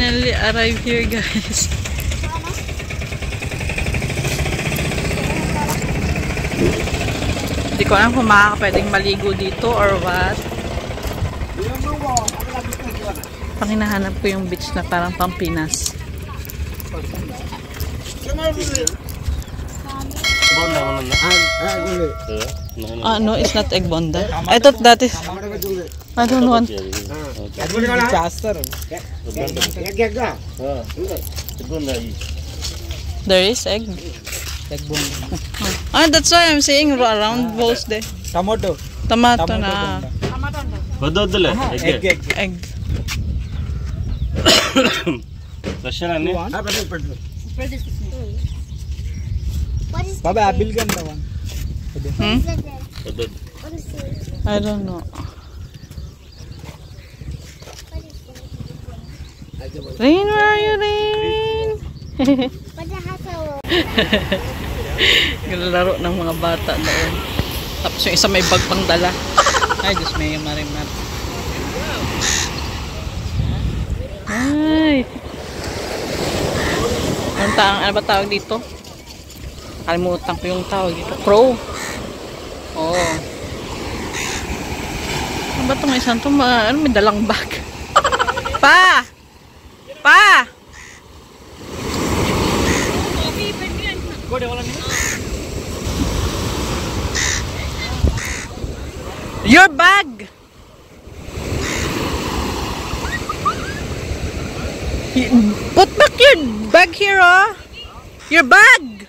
finally arrived here, guys. Hindi ko alam kung makakapwedeng maligo dito or what. Panginahanap ko yung beach na parang Pampinas. No, it's not egg bonda. I thought that is... I don't want. There is egg. Ah, that's why I'm saying around both there. Tomato na. Egg. Egg. Baba, abil ganda one. I don't know. Rain, where are you, Rain? Naglalaro ng mga bata doon. Tapos yung isa may bag pang dala. Ay, Diyos may marimar. Ay. Ano ba tawag dito? Kalimutan ko yung tawag dito. Crow. Oo. Ano ba itong isang ito? Ano, may dalang bag. Pa! Pa! Your bag! Put back your bag here, oh! Your bag!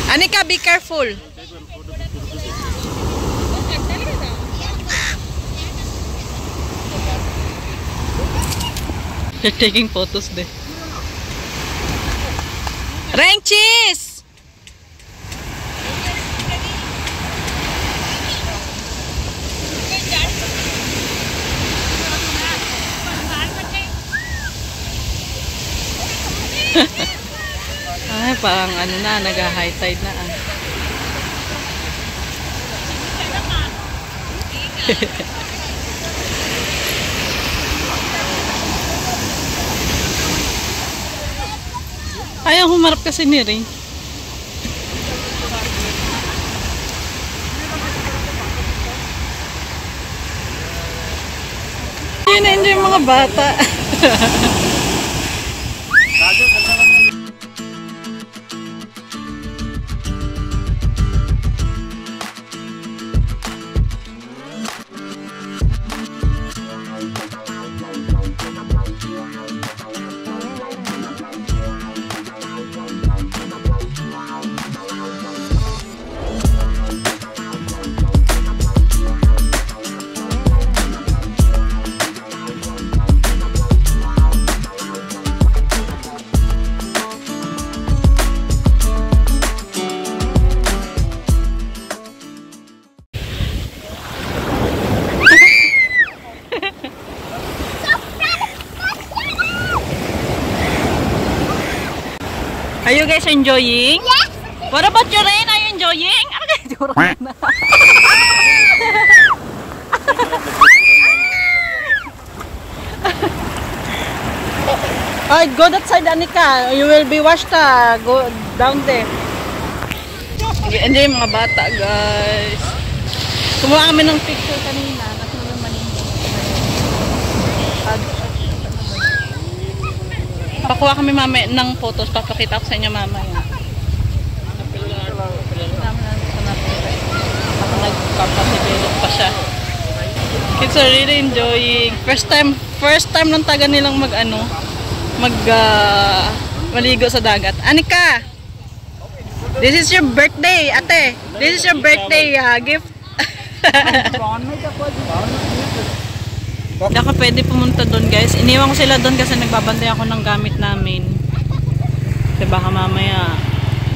Anika, be careful! They're taking photos there. Rain cheese! Ay, parang ano na, nag-high tide na. Ayaw humarap kasi ni Ray. Yun na yung mga bata. Are you guys enjoying? Yes! What about you, Rain? Are you enjoying? Alright, go that side, Anika. You will be washed. Go down there. Enjoy mga bata, guys. Kumuha kami ng picture kanina. Nasunod manino. Pakuha kami mamaya ng photos. Papakita ko sa inyo mamaya. Nagpapadevelop pa siya. Kids are really enjoying. First time ng taga nilang maligo sa dagat. Anika! This is your birthday, ate. This is your birthday gift. Hindi ako pwede pumunta doon, guys. Iniwan ko sila doon kasi nagbabantay ako ng gamit namin. Kasi baka mamaya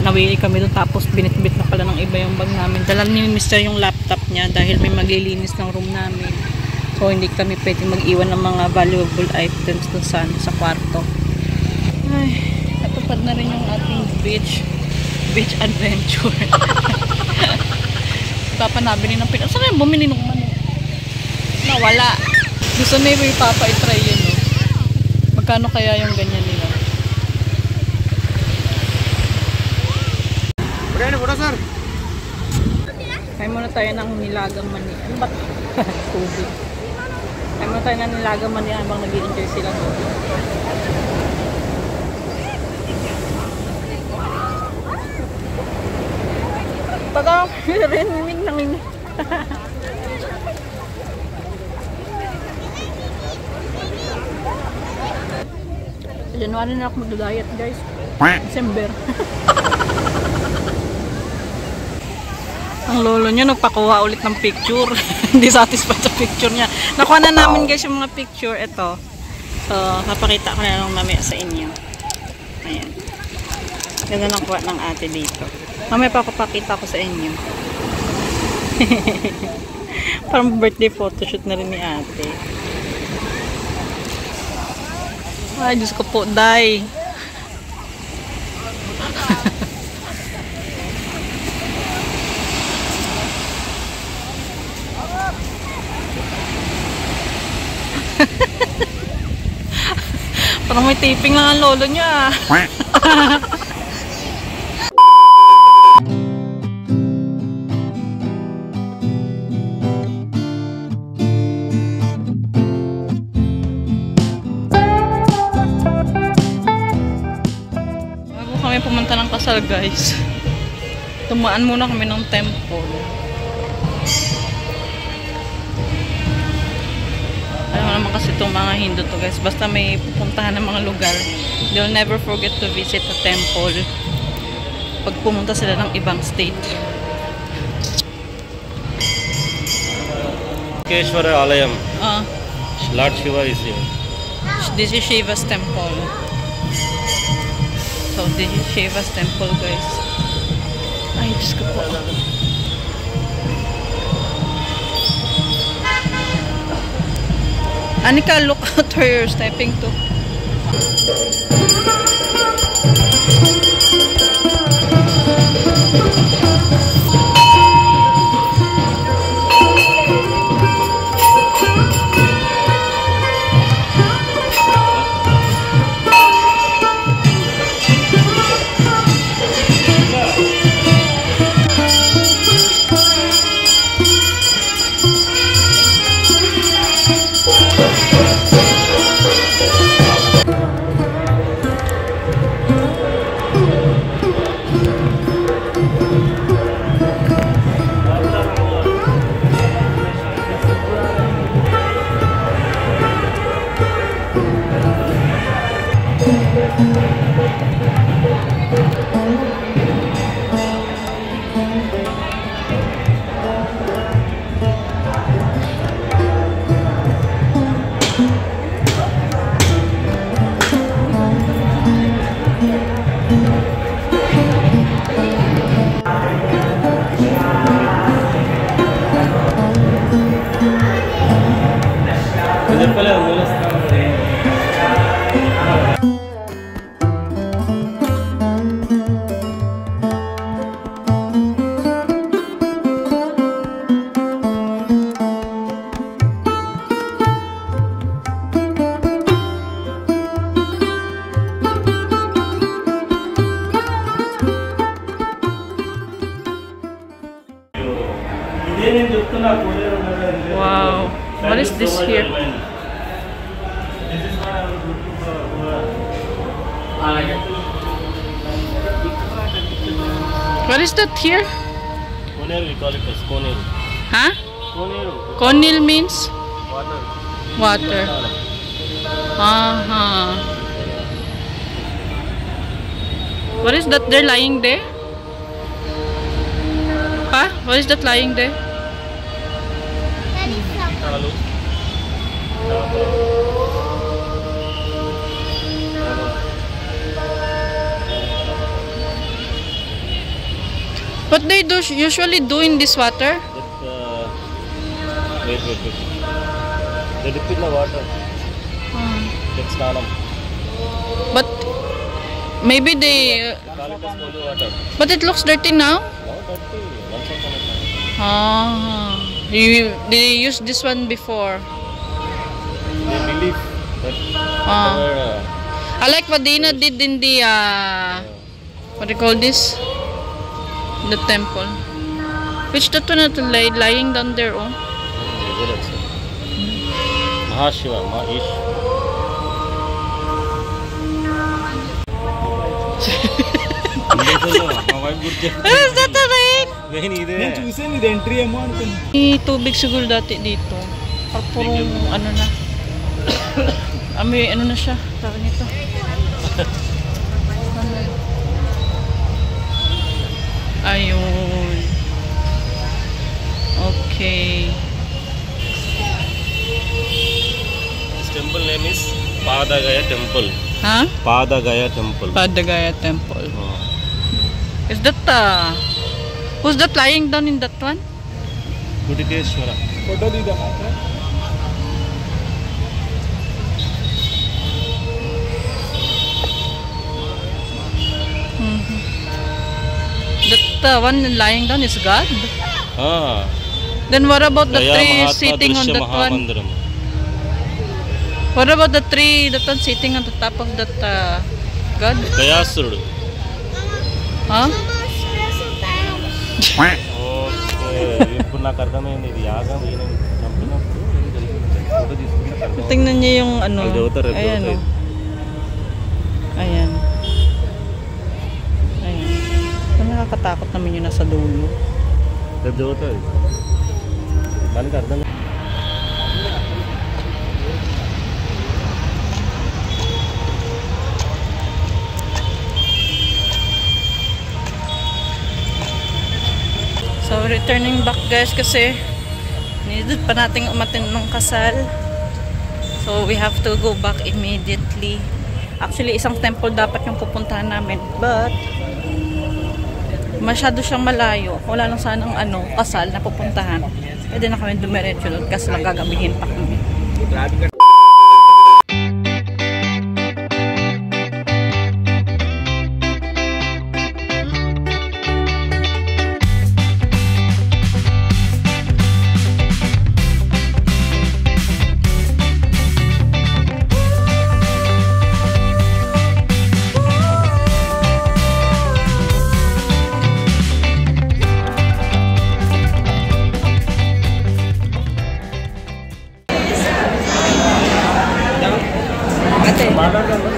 nawili kami doon tapos binitbit na pala ng iba yung bag namin. Dala ni Mr. yung laptop niya dahil may maglilinis ng room namin. So hindi kami pwede mag-iwan ng mga valuable items doon sa kwarto. Ay, natupad na rin yung ating beach adventure. Papanabili ng Saan kayo bumili ng manok? Nawala. Gusto ni Papa i-try yun, no? Magkano kaya yung ganyan nila? sir. Kaya muna tayo ng nilagang mani. Ano ba? Tubig. Kaya muna tayo ng nilagang mani habang nag-i-enjoy sila doon. Pagka rinmig nang ini. January na ako mag-diet, guys. December. Ang lolo niya nagpakuha ulit ng picture. Hindi satisfied sa picture niya. Nakuha na namin, guys, yung mga picture. Ito. So, papakita ko na lang mamaya sa inyo. Ayan. Ganda lang kuha ng ate dito. Mamaya papakita ko sa inyo. Parang birthday photoshoot na rin ni ate. Ay, Diyos ko po, day. Parang may taping lang ang lolo niya. Bago kami pumunta ng kasal, guys, tumaan muna kami ng temple. Naman kasi itong mga Hindu to, guys, basta may pupuntahan ng mga lugar, they'll never forget to visit the temple pag pumunta sila ng ibang state. Keshwara Alayam. Lord Shiva is here. This is Shiva's temple. So this is Shiva's temple, guys. Ay, Diyos ko po. Anika, look out where you're stepping to. Wow, what is this here? What is that here? Konil, we call it as Konil. Huh? Konil. Konil means Water. water. What is that they're lying there? Huh? What is that lying there? Talu. What they do usually do in this water? Wait. They dip in the water. That's Snanam. But maybe they... Call it as holy water. But it looks dirty now? No, dirty. Once upon a time. They used this one before. they believe that I like what Dina did in the what do you call this? The temple. Which that one lying down there? Oh. Mahashiva, Mahish. Is that the rain? నేను చూసాను ఇది ఎంట్రీ ఏమో అనుకున్నా. May tubig siguro dati dito. Purong ano na. May ano na siya. Tawag nito. Ayun. Okay. This temple name is Padagaya Temple. Huh? Padagaya Temple. Padagaya Temple. Is that who's that lying down in that one? Kudikeshwara. Photo తీద్దామా? That one lying down is God? Ah. Then what about the Gaya tree Mahatma sitting on Drishya that one? Mahamandiram. What about the tree, that one sitting on the top of that God? Gayasurudu. Huh? Okay. ఇప్పుడు నాకు అర్థమైంది ఇది యాగం ఈయన చంపినప్పుడు ఏం జరిగింది ఫోటో తీసుకుంటే అర్థం. Tingnan niyo yung ano. Ang daughter, Ayan. daughter. Oh. Ayan. Ayan. So, nakakatakot naman yung nasa dulo. రేపు చదువుతుంది దానికి అర్థం. So, returning back guys kasi needed pa nating umattend ng kasal. So, we have to go back immediately. Actually, isang temple dapat yung pupuntahan namin. But, masyado siyang malayo. Wala lang sanang kasal na pupuntahan. Pwede na kami dumiretso doon kasi lang gagabihin pa kami.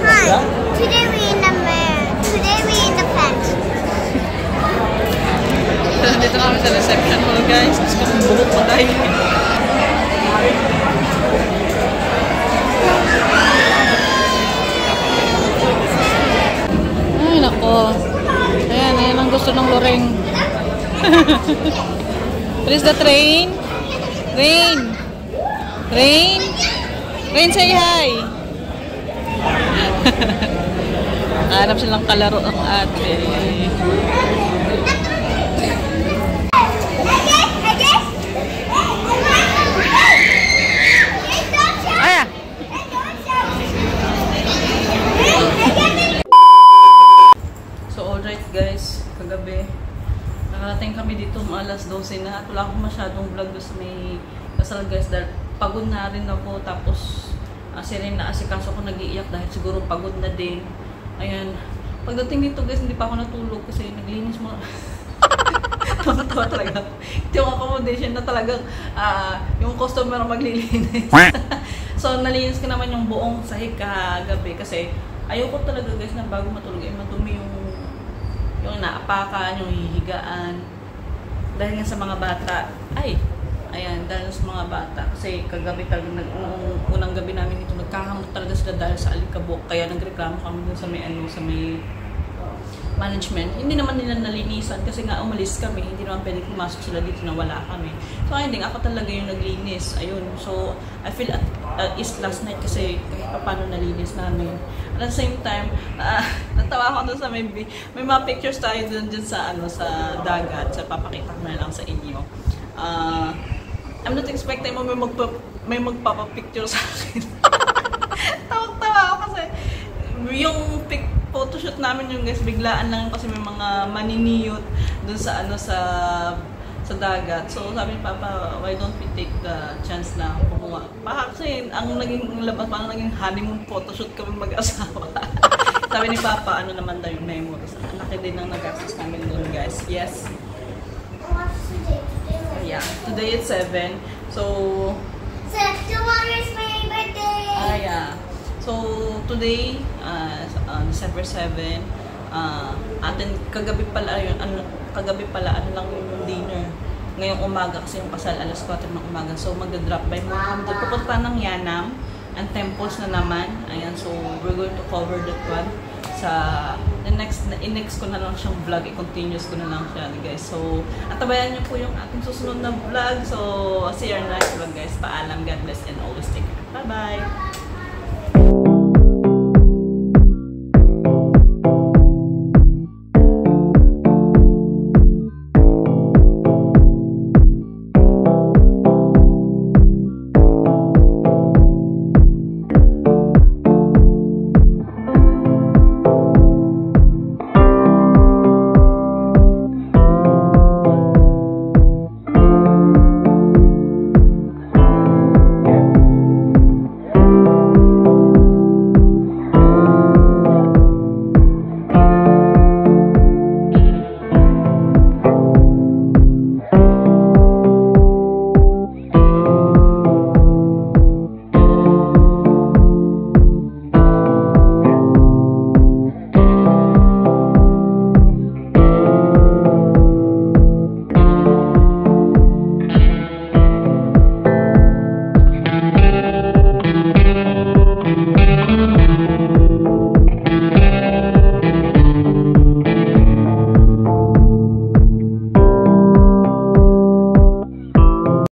Hi. Today we in the Today we in the plant. Dito na kami sa reception hall guys. Tapos kung buhok pa tayo. Ay nako. Ayan ang gusto ng Loreng. Please the train. Rain. Rain. Rain, say hi. Hanap silang kalaro ang ate. Aya! So alright guys, kagabi nakarating kami dito alas 12 na at wala akong masyadong vlog sa may kasal guys dahil pagod na rin ako tapos si Ren na asikaso ko nag-iiyak dahil siguro pagod na din. Ayan. Pagdating dito guys, hindi pa ako natulog kasi naglinis mo. Tawa talaga. Ito yung accommodation na talagang yung customer maglilinis. So, nalinis ko naman yung buong sahig kagabi kasi ayoko talaga guys na bago matulog ay madumi yung naapakan, yung hihigaan. Dahil nga sa mga bata. Ayan, dahil sa mga bata. Kasi kagabi talaga, unang gabi namin ito, nagkakamot talaga sila dahil sa alikabok. Kaya nagreklamo kami dun sa may management. Hindi naman nila nalinisan kasi nga umalis kami. Hindi naman pwede pumasok sila dito na wala kami. So, hindi ako talaga yung naglinis. Ayun. So, I feel at ease last night kasi kahit pa paano nalinis namin. At the same time, natawa ako dun sa may mga pictures tayo dun sa dagat. So, papakita ko na lang sa inyo. I'm not expecting mo may magpapapicture sa akin. Tawag-tawa ako kasi yung photoshoot namin yung guys, biglaan lang kasi may mga maniniyot dun sa sa dagat. So sabi ni Papa, why don't we take the chance na kumuha? Kasi ang naging labas, parang naging honeymoon photoshoot kami mag-asawa. Sabi ni Papa, ano naman daw yung memories. Ang laki din ng nagastos namin doon, guys. Yes. What's today? Yeah. Today it's 7. So, So, tomorrow is my birthday. yeah. So, today, December 7, atin, kagabi pala ano lang yung dinner. Ngayong umaga kasi yung kasal, alas 4 ng umaga. So, magda-drop by mo. Pupunta ng Yanam, and temples na naman. Ayan, so, we're going to cover that one. Sa, next ko na lang siyang vlog, i-continuous ko na lang siya, guys. So, atabayan niyo po yung ating susunod na vlog. So, see you in our next vlog, guys. Paalam, God bless, and always take care. Bye-bye!